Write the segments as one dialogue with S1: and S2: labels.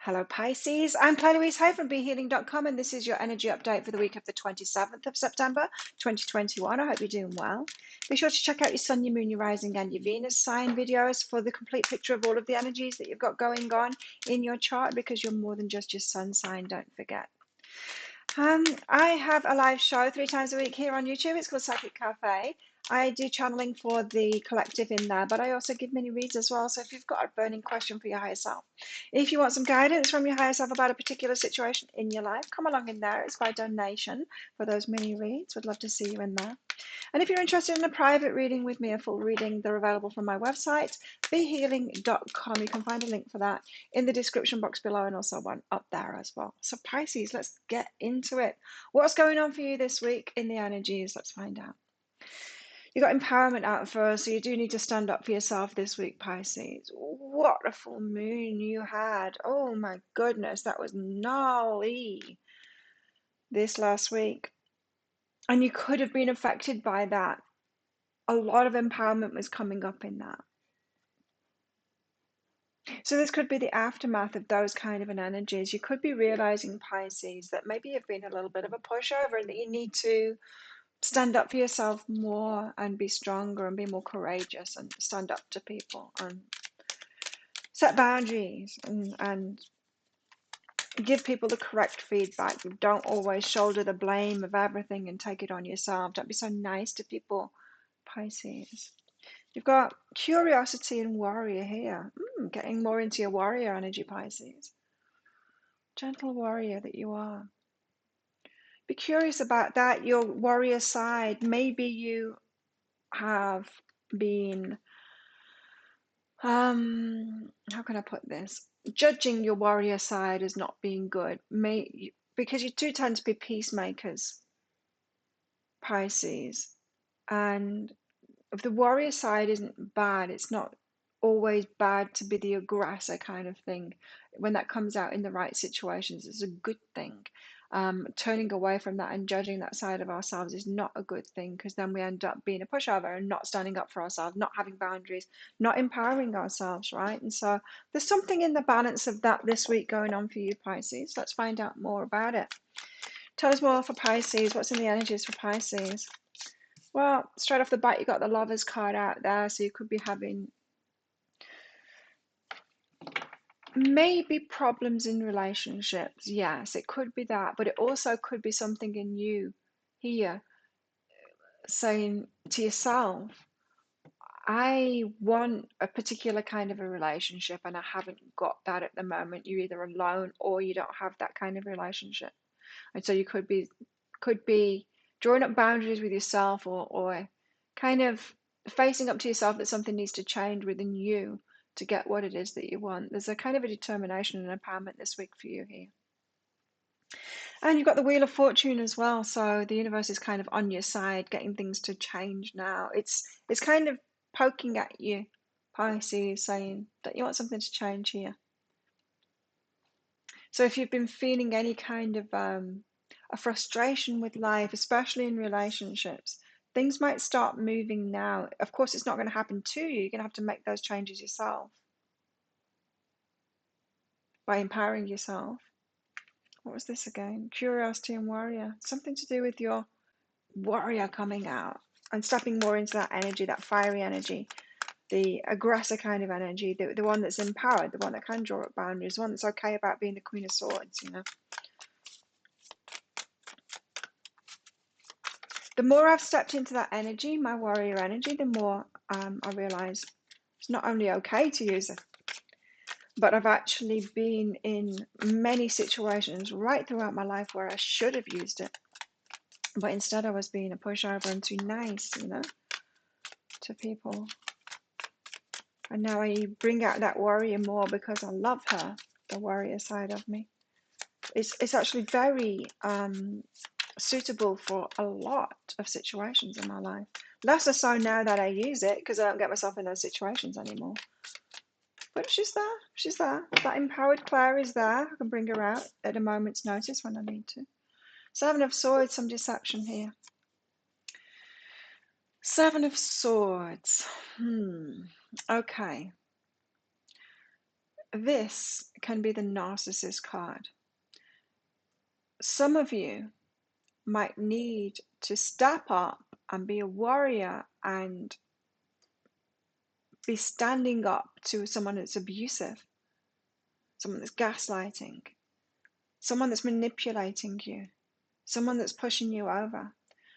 S1: Hello, Pisces. I'm Claire Louise Hay from BeHealing.com, and this is your energy update for the week of the 27th of September, 2021. I hope you're doing well. Be sure to check out your Sun, your Moon, your Rising, and your Venus sign videos for the complete picture of all of the energies that you've got going on in your chart, because you're more than just your sun sign, don't forget. I have a live show 3 times a week here on YouTube. It's called Psychic Cafe. I do channeling for the collective in there, but I also give mini reads as well. So if you've got a burning question for your higher self, if you want some guidance from your higher self about a particular situation in your life, come along in there. It's by donation for those mini reads. Would love to see you in there. And if you're interested in a private reading with me, a full reading, they're available from my website, behealing.com. You can find a link for that in the description box below, and also one up there as well. So Pisces, let's get into it. What's going on for you this week in the energies? Let's find out. You got empowerment out first, so you do need to stand up for yourself this week, Pisces. What a full moon you had. Oh my goodness, that was gnarly this last week. And you could have been affected by that. A lot of empowerment was coming up in that. So this could be the aftermath of those kind of energies. You could be realizing, Pisces, that maybe you've been a little bit of a pushover and that you need to stand up for yourself more and be stronger and be more courageous and stand up to people and set boundaries and give people the correct feedback. Don't always shoulder the blame of everything and take it on yourself. Don't be so nice to people, Pisces. You've got curiosity and warrior here. Getting more into your warrior energy, Pisces. Gentle warrior that you are. Be curious about that, your warrior side. Maybe you have been, how can I put this? Judging your warrior side as not being good. Because you do tend to be peacemakers, Pisces. And if the warrior side isn't bad, it's not always bad to be the aggressor kind of thing. When that comes out in the right situations, it's a good thing. Turning away from that and judging that side of ourselves is not a good thing, because then we end up being a pushover and not standing up for ourselves, not having boundaries, not empowering ourselves, right? And so there's something in the balance of that this week going on for you, Pisces. Let's find out more about it. Tell us more for Pisces. What's in the energies for Pisces? Well, straight off the bat, you got the Lovers card out there, so you could be having maybe problems in relationships. Yes, it could be that, but it also could be something in you here saying to yourself, I want a particular kind of a relationship and I haven't got that at the moment. You're either alone or you don't have that kind of relationship. And so you could be drawing up boundaries with yourself, or kind of facing up to yourself that something needs to change within you to get what it is that you want. There's a kind of a determination and empowerment this week for you here. And you've got the Wheel of Fortune as well. So the universe is kind of on your side, getting things to change now. It's kind of poking at you, Pisces, saying that you want something to change here. So if you've been feeling any kind of a frustration with life, especially in relationships, things might start moving now. Of course, it's not going to happen to you. You're going to have to make those changes yourself by empowering yourself. What was this again? Curiosity and warrior. Something to do with your warrior coming out and stepping more into that energy, that fiery energy, the aggressor kind of energy, the one that's empowered, the one that can draw up boundaries, the one that's okay about being the Queen of Swords, you know. The more I've stepped into that energy, my warrior energy, the more I realize it's not only okay to use it, but I've actually been in many situations right throughout my life where I should have used it. But instead I was being a pushover and too nice, you know, to people. And now I bring out that warrior more because I love her, the warrior side of me. It's actually very suitable for a lot of situations in my life. Less so now that I use it, because I don't get myself in those situations anymore. But she's there. She's there. That empowered Claire is there. I can bring her out at a moment's notice when I need to. 7 of Swords, some deception here. 7 of Swords. Okay. This can be the narcissist card. Some of you might need to step up and be a warrior and be standing up to someone that's abusive, someone that's gaslighting, someone that's manipulating you, someone that's pushing you over,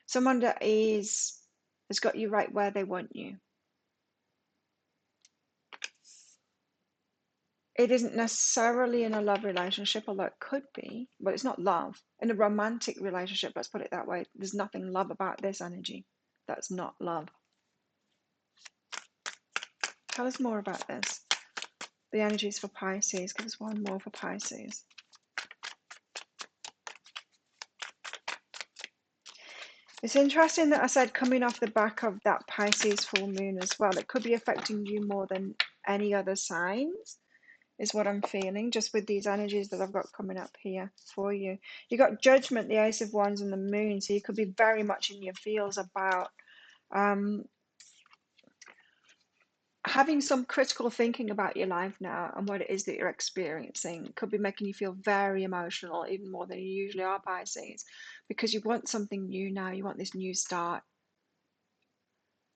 S1: someone that has got you right where they want you. It isn't necessarily in a love relationship, although it could be, but it's not love. In a romantic relationship, let's put it that way, there's nothing love about this energy. That's not love. Tell us more about this. The energies for Pisces. Give us one more for Pisces. It's interesting that I said coming off the back of that Pisces full moon as well. It could be affecting you more than any other signs, is what I'm feeling, just with these energies that I've got coming up here for you. You got Judgment, the Ace of Wands, and the Moon, so you could be very much in your feels about having some critical thinking about your life now and what it is that you're experiencing. Could be making you feel very emotional, even more than you usually are, Pisces, because you want something new now. You want this new start.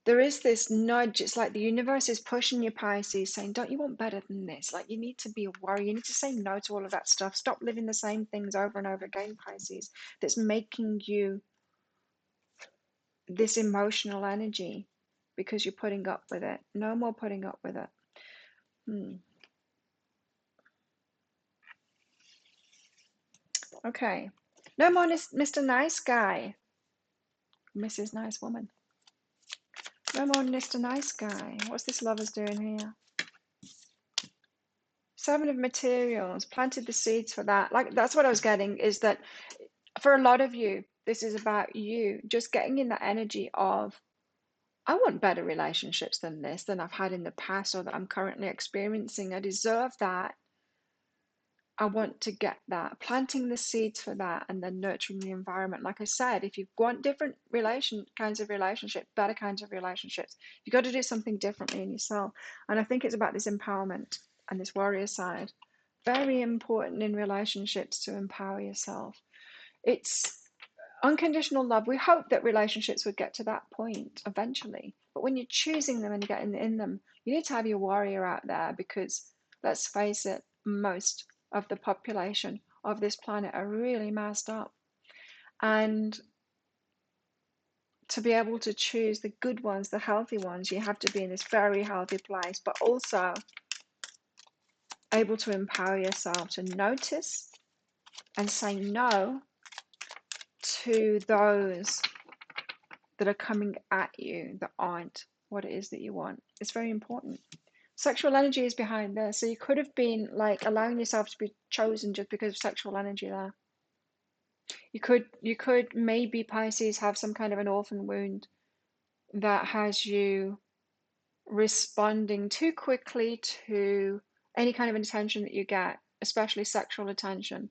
S1: There is this nudge. It's like the universe is pushing you, Pisces, saying, don't you want better than this? Like, you need to be a warrior. You need to say no to all of that stuff. Stop living the same things over and over again, Pisces, that's making you this emotional energy because you're putting up with it. No more putting up with it. Okay. No more Mr. Nice Guy. Mrs. Nice Woman. No more Mr. Nice Guy. What's this lovers doing here? Seven of Materials. Planted the seeds for that. Like, that's what I was getting, is that for a lot of you, this is about you just getting in that energy of, I want better relationships than this, than I've had in the past or that I'm currently experiencing. I deserve that. I want to get that, planting the seeds for that, and then nurturing the environment. Like I said, if you want different kinds of relationships, better kinds of relationships, you've got to do something differently in yourself. And I think it's about this empowerment and this warrior side. Very important in relationships to empower yourself. It's unconditional love. We hope that relationships would get to that point eventually. But when you're choosing them and getting in them, you need to have your warrior out there, because let's face it, most of the population of this planet are really messed up. And to be able to choose the good ones, the healthy ones, you have to be in this very healthy place, but also able to empower yourself to notice and say no to those that are coming at you that aren't what it is that you want. It's very important. Sexual energy is behind this. So you could have been like allowing yourself to be chosen just because of sexual energy there. You could maybe, Pisces, have some kind of an orphan wound that has you responding too quickly to any kind of attention that you get, especially sexual attention,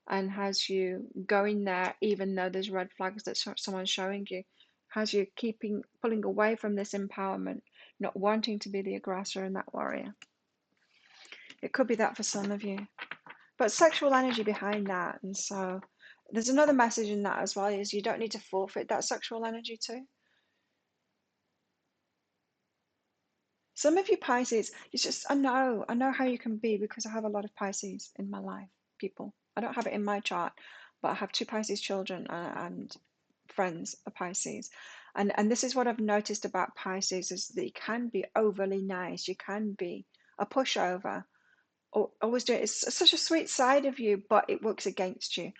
S1: and has you going there even though there's red flags that someone's showing you, has you pulling away from this empowerment, not wanting to be the aggressor and that warrior. It could be that for some of you, but sexual energy behind that. And so there's another message in that as well, is you don't need to forfeit that sexual energy too. Some of you Pisces, it's just, I know how you can be, because I have a lot of Pisces in my life, people. I don't have it in my chart, but I have 2 Pisces children and friends are Pisces. And this is what I've noticed about Pisces, is that you can be overly nice. You can be a pushover. Or always do it. It's such a sweet side of you, but it works against you,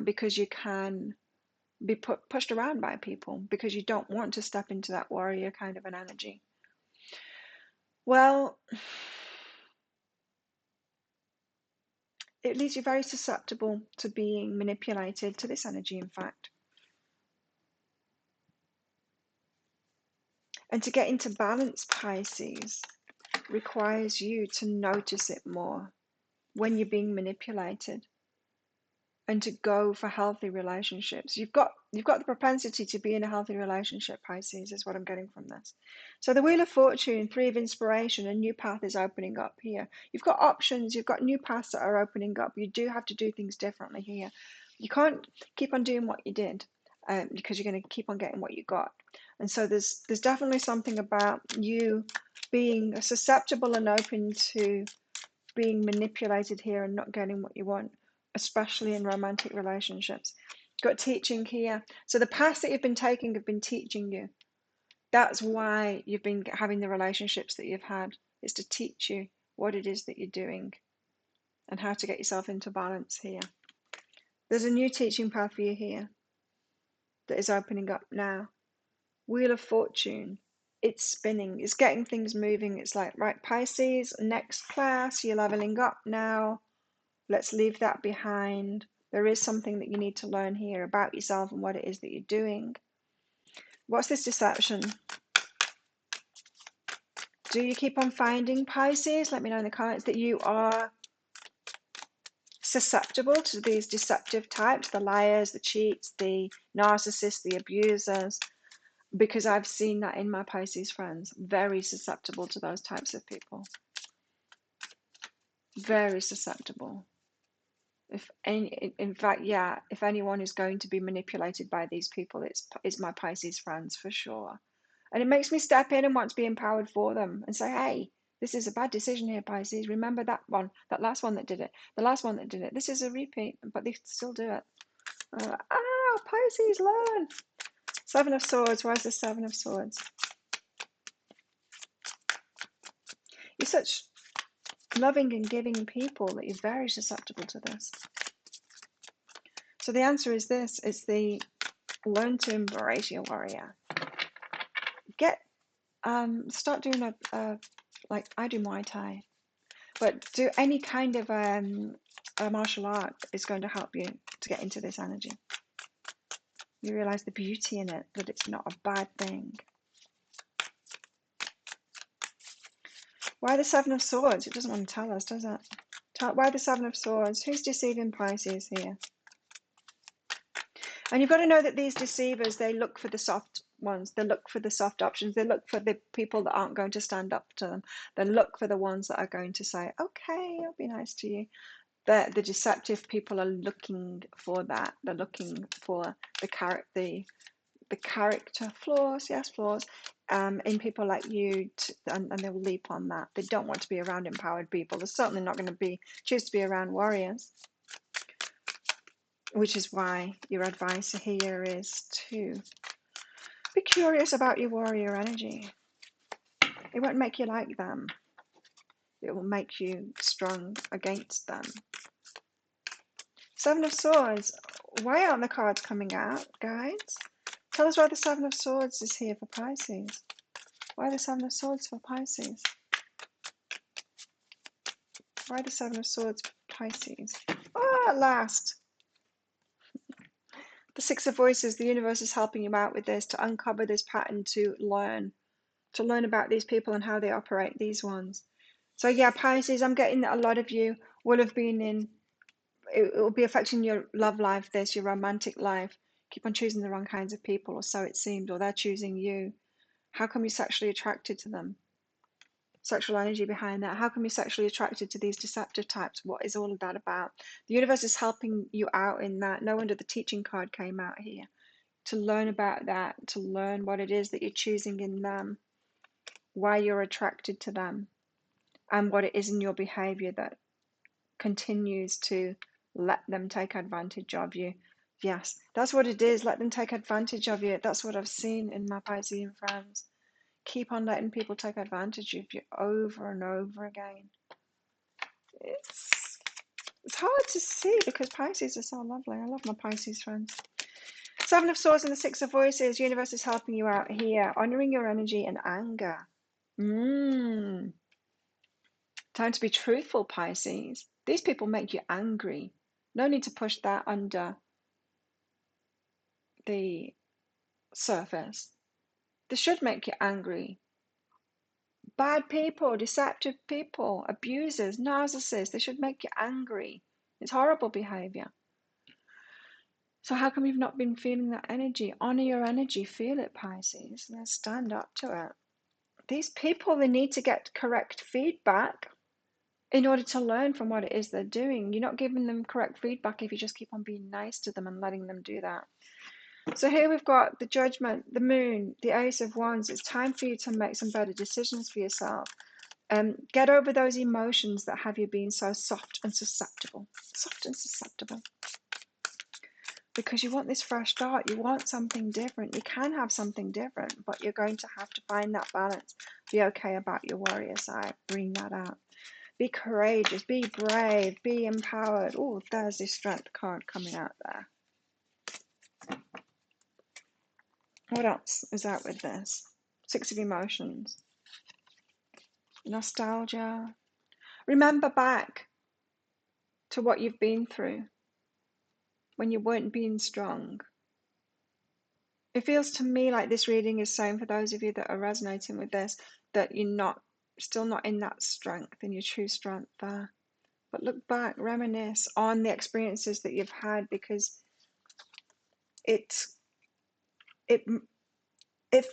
S1: because you can be pushed around by people because you don't want to step into that warrior kind of an energy. Well, it leaves you very susceptible to being manipulated, to this energy, in fact. And to get into balance, Pisces, requires you to notice it more when you're being manipulated. and to go for healthy relationships. You've got the propensity to be in a healthy relationship, Pisces, is what I'm getting from this. So the Wheel of Fortune, Three of Inspiration, a new path is opening up here. You've got options, you've got new paths that are opening up. You do have to do things differently here. You can't keep on doing what you did, because you're going to keep on getting what you got. And so there's definitely something about you being susceptible and open to being manipulated here and not getting what you want, especially in romantic relationships. Got teaching here. So the paths that you've been taking have been teaching you. That's why you've been having the relationships that you've had. It's to teach you what it is that you're doing and how to get yourself into balance here. There's a new teaching path for you here that is opening up now. Wheel of Fortune. It's spinning. It's getting things moving. It's like, right, Pisces, next class, you're leveling up now. Let's leave that behind. There is something that you need to learn here about yourself and what it is that you're doing. What's this deception? Do you keep on finding, Pisces? Let me know in the comments that you are susceptible to these deceptive types, the liars, the cheats, the narcissists, the abusers, because I've seen that in my Pisces friends. Very susceptible to those types of people. Very susceptible. In fact, yeah, if anyone is going to be manipulated by these people, it's my Pisces friends for sure. And it makes me step in and want to be empowered for them and say, hey, this is a bad decision here, Pisces. Remember that one, that last one that did it, the last one that did it. This is a repeat, but they still do it. Pisces, learn. Seven of Swords. Why is the Seven of Swords? You're such loving and giving people that you're very susceptible to this. So the answer is this. It's the learn to embrace your warrior. Start doing like I do Muay Thai, but do any kind of a martial art is going to help you to get into this energy. You realize the beauty in it, that it's not a bad thing. Why the Seven of Swords? It doesn't want to tell us, does it? Why the Seven of Swords? Who's deceiving Pisces here? And you've got to know that these deceivers, they look for the soft ones. They look for the soft options. They look for the people that aren't going to stand up to them. They look for the ones that are going to say, okay, I'll be nice to you. The deceptive people are looking for that. They're looking for the character flaws, yes, flaws, in people like you, and they will leap on that. They don't want to be around empowered people. They're certainly not going to choose to be around warriors. Which is why your advice here is to be curious about your warrior energy. It won't make you like them. It will make you strong against them. Seven of Swords. Why aren't the cards coming out, guys? Tell us why the Seven of Swords is here for Pisces. Why the Seven of Swords for Pisces? Why the Seven of Swords for Pisces? Oh, at last. The Six of Voices. The universe is helping you out with this, to uncover this pattern, to learn about these people and how they operate, these ones. So yeah, Pisces, I'm getting that a lot of you will have been in, it will be affecting your love life, your romantic life. Keep on choosing the wrong kinds of people, or so it seemed, or they're choosing you. How come you're sexually attracted to them? Sexual energy behind that. How come you're sexually attracted to these deceptive types? What is all of that about? The universe is helping you out in that. No wonder the teaching card came out here. To learn about that, to learn what it is that you're choosing in them, why you're attracted to them, and what it is in your behavior that continues to let them take advantage of you. Yes, that's what it is. Let them take advantage of you. That's what I've seen in my Piscean friends. Keep on letting people take advantage of you over and over again. It's hard to see because Pisces are so lovely. I love my Pisces friends. Seven of Swords and the Six of Voices. Universe is helping you out here. Honoring your energy and anger. Time to be truthful, Pisces. These people make you angry. No need to push that under the surface. They should make you angry. Bad people, deceptive people, abusers, narcissists, they should make you angry. It's horrible behavior. So how come you've not been feeling that energy? Honor your energy, feel it, Pisces. Now stand up to it. These people, they need to get correct feedback in order to learn from what it is they're doing. You're not giving them correct feedback if you just keep on being nice to them and letting them do that. So here we've got the Judgment, the Moon, the Ace of Wands. It's time for you to make some better decisions for yourself. Get over those emotions that have you being so soft and susceptible. Soft and susceptible. Because you want this fresh start. You want something different. You can have something different, but you're going to have to find that balance. Be okay about your warrior side. Bring that out. Be courageous. Be brave. Be empowered. Oh, there's this strength card coming out there. What else is out with this? Six of Emotions. Nostalgia. Remember back to what you've been through when you weren't being strong. It feels to me like this reading is saying, for those of you that are resonating with this, that you're still not in that strength, in your true strength there. But look back, reminisce on the experiences that you've had, because it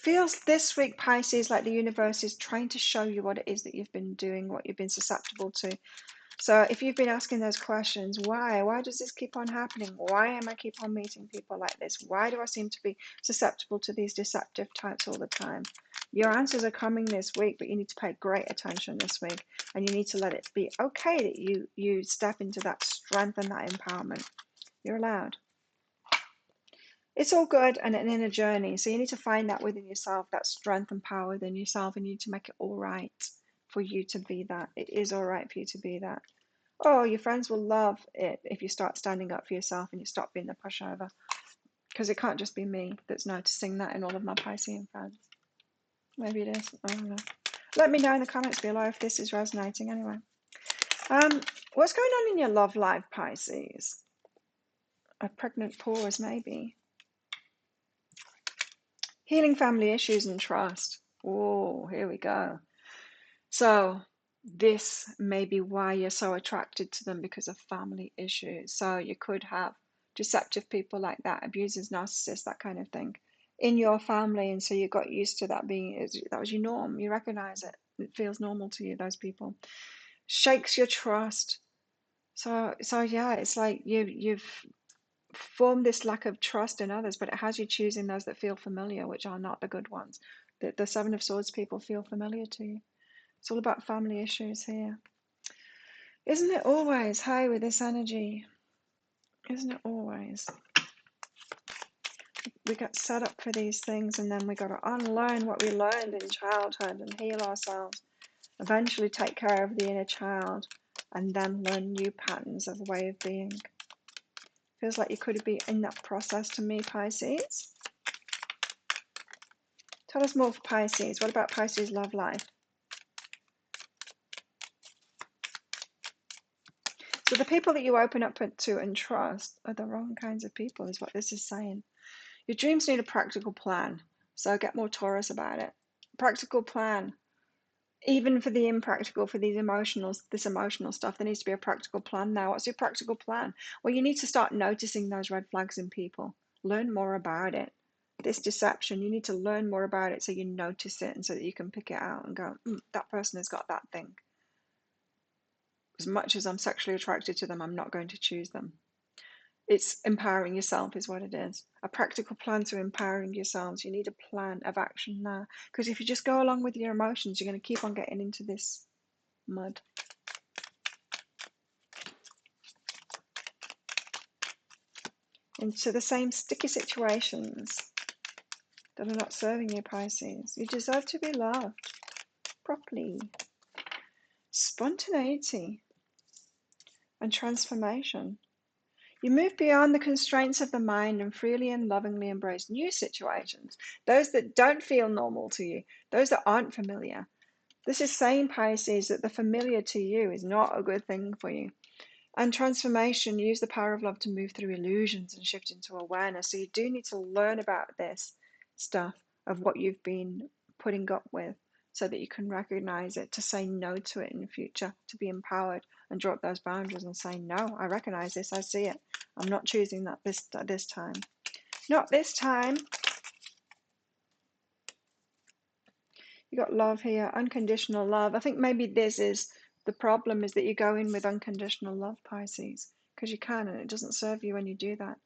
S1: feels this week, Pisces, like the universe is trying to show you what it is that you've been doing, what you've been susceptible to. So if you've been asking those questions, why does this keep on happening? Why am I keep on meeting people like this? Why do I seem to be susceptible to these deceptive types all the time? Your answers are coming this week, but you need to pay great attention this week, and you need to let it be okay that you step into that strength and that empowerment. You're allowed. It's all good and an inner journey, so you need to find that within yourself, that strength and power within yourself, and you need to make it all right for you to be that. It is all right for you to be that. Oh, your friends will love it if you start standing up for yourself and you stop being the pushover. Because it can't just be me that's noticing that in all of my Piscean friends. Maybe it is. I don't know. Let me know in the comments below if this is resonating anyway. What's going on in your love life, Pisces? A pregnant pause, maybe. Healing family issues and trust. Oh, here we go. So this may be why you're so attracted to them, because of family issues. So you could have deceptive people like that, abusers, narcissists, that kind of thing in your family, and so you got used to that being, that was your norm. You recognize it. It feels normal to you, those people. Shakes your trust. So yeah, it's like you've formed this lack of trust in others, but it has you choosing those that feel familiar, which are not the good ones. The Seven of Swords people feel familiar to you. It's all about family issues here. Isn't it always? Hey, with this energy. Isn't it always? We got set up for these things, and then we got to unlearn what we learned in childhood and heal ourselves. Eventually take care of the inner child, and then learn new patterns of way of being. Feels like you could be in that process to me, Pisces. Tell us more for Pisces. What about Pisces' love life? So the people that you open up to and trust are the wrong kinds of people, is what this is saying. Your dreams need a practical plan, so get more Taurus about it. Practical plan. Even for the impractical, for this emotional stuff, there needs to be a practical plan now. What's your practical plan? Well, you need to start noticing those red flags in people. Learn more about it. This deception, you need to learn more about it so you notice it, and so that you can pick it out and go, that person has got that thing. As much as I'm sexually attracted to them, I'm not going to choose them. It's empowering yourself is what it is. A practical plan to empowering yourselves. You need a plan of action now. Because if you just go along with your emotions, you're going to keep on getting into this mud. Into the same sticky situations that are not serving you, Pisces. You deserve to be loved properly. Spontaneity and transformation. You move beyond the constraints of the mind and freely and lovingly embrace new situations, those that don't feel normal to you, those that aren't familiar. This is saying, Pisces, that the familiar to you is not a good thing for you. And transformation, use the power of love to move through illusions and shift into awareness. So you do need to learn about this stuff of what you've been putting up with, so that you can recognize it, to say no to it in the future, to be empowered and draw up those boundaries and say, no, I recognize this, I see it, I'm not choosing that this time. Not this time. You got love here, unconditional love. I think maybe this is the problem, is that you go in with unconditional love, Pisces, because you can, and it doesn't serve you when you do that.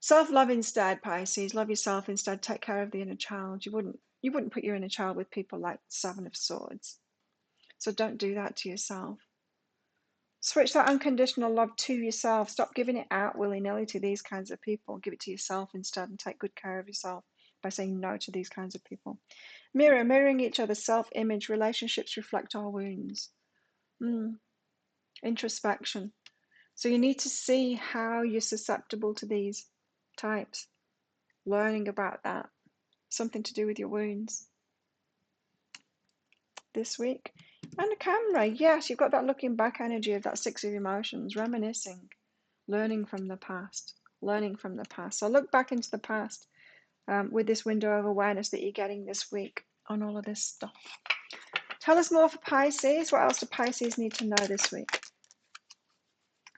S1: Self-love instead, Pisces. Love yourself instead. Take care of the inner child. You wouldn't put your inner child with people like Seven of Swords. So don't do that to yourself. Switch that unconditional love to yourself. Stop giving it out willy-nilly to these kinds of people. Give it to yourself instead, and take good care of yourself by saying no to these kinds of people. Mirroring each other, self-image. Relationships reflect our wounds. Introspection. So you need to see how you're susceptible to these types. Learning about that. Something to do with your wounds. This week. And a camera. Yes, you've got that looking back energy of that Six of Emotions. Reminiscing. Learning from the past. Learning from the past. So look back into the past with this window of awareness that you're getting this week on all of this stuff. Tell us more for Pisces. What else do Pisces need to know this week?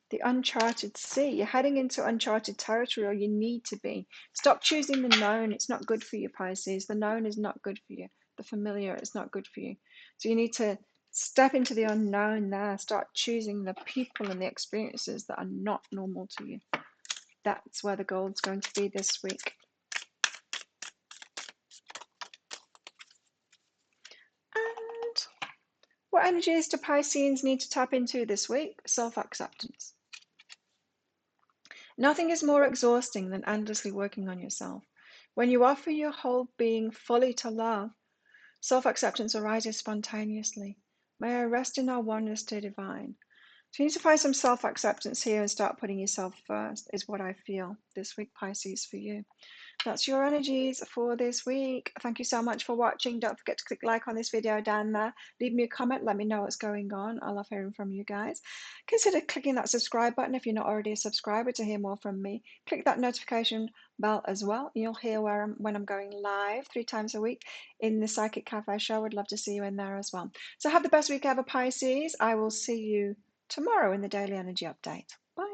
S1: The uncharted sea. You're heading into uncharted territory, or you need to be. Stop choosing the known. It's not good for you, Pisces. The known is not good for you. The familiar is not good for you. So you need to step into the unknown there. Start choosing the people and the experiences that are not normal to you. That's where the gold's going to be this week. And what energies do Pisceans need to tap into this week? Self-acceptance. Nothing is more exhausting than endlessly working on yourself. When you offer your whole being fully to love, self-acceptance arises spontaneously. May I rest in our oneness to divine. So you need to find some self-acceptance here and start putting yourself first, is what I feel this week, Pisces, for you. That's your energies for this week. Thank you so much for watching. Don't forget to click like on this video down there. Leave me a comment. Let me know what's going on. I love hearing from you guys. Consider clicking that subscribe button if you're not already a subscriber to hear more from me. Click that notification bell as well. You'll hear when I'm going live 3 times a week in the Psychic Cafe show. I'd love to see you in there as well. So have the best week ever, Pisces. I will see you tomorrow in the Daily Energy Update. Bye.